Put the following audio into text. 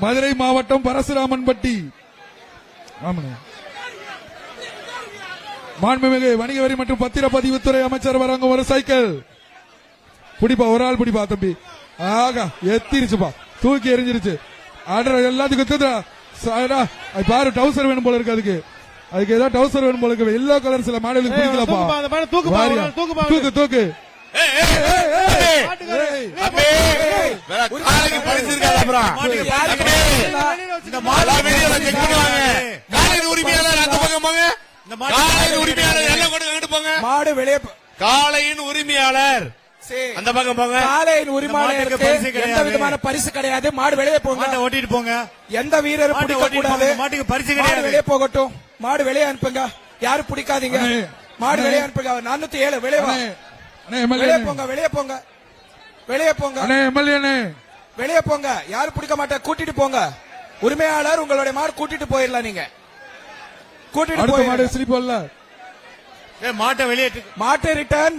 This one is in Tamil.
மதுரை மாவட்டம் பரசுராமன்பட்டி. மாண்புமிகு வணிக வரி மற்றும் பத்திரப்பதிவுத்துறை அமைச்சர் வராங்க. ஒரு சைக்கிள் பிடிப்பா, ஒரு ஆள் பிடிப்பா தம்பி. ஆகா எத்திருச்சுப்பா, தூக்கி எரிஞ்சிருச்சு. ஆர்டர் எல்லாத்துக்கும் பாரு, டவுசர் வேணும் போல இருக்கு. அதுக்கு ஏதாவது டவுசர் வேணும் போல இருக்கு. எல்லோ கலர் சில மாடலுக்கு பிடிக்கலப்பா. தூக்கு தூக்கு. காளையின் உரிமையாளர் அந்த பக்கம் போங்க. காளையின் உரிமையாளருக்கு எந்த விதமான பரிசு கிடையாது. மாடு வெளியே போங்க, ஓட்டிட்டு போங்க. எந்த வீரரும் பிடிக்க கூடாது. மாட்டுக்கு பரிசு கிடையாது. வெளியே போகட்டும். மாடு வெளியே அனுப்புங்க. யாரும் பிடிக்காதீங்க. மாடு வெளியே அனுப்புங்க. 407 வெளியே போங்க. வெளியே போங்க. வெளியே போங்க. வெளியே போங்க. யாரும் பிடிக்க மாட்டேன். கூட்டிட்டு போங்க. உரிமையாளர் உங்களுடைய மாடு கூட்டிட்டு போயிடலாம். நீங்க கூட்டிட்டு போய் மாட்டை வெளியே மாட்டு ரிட்டர்ன்.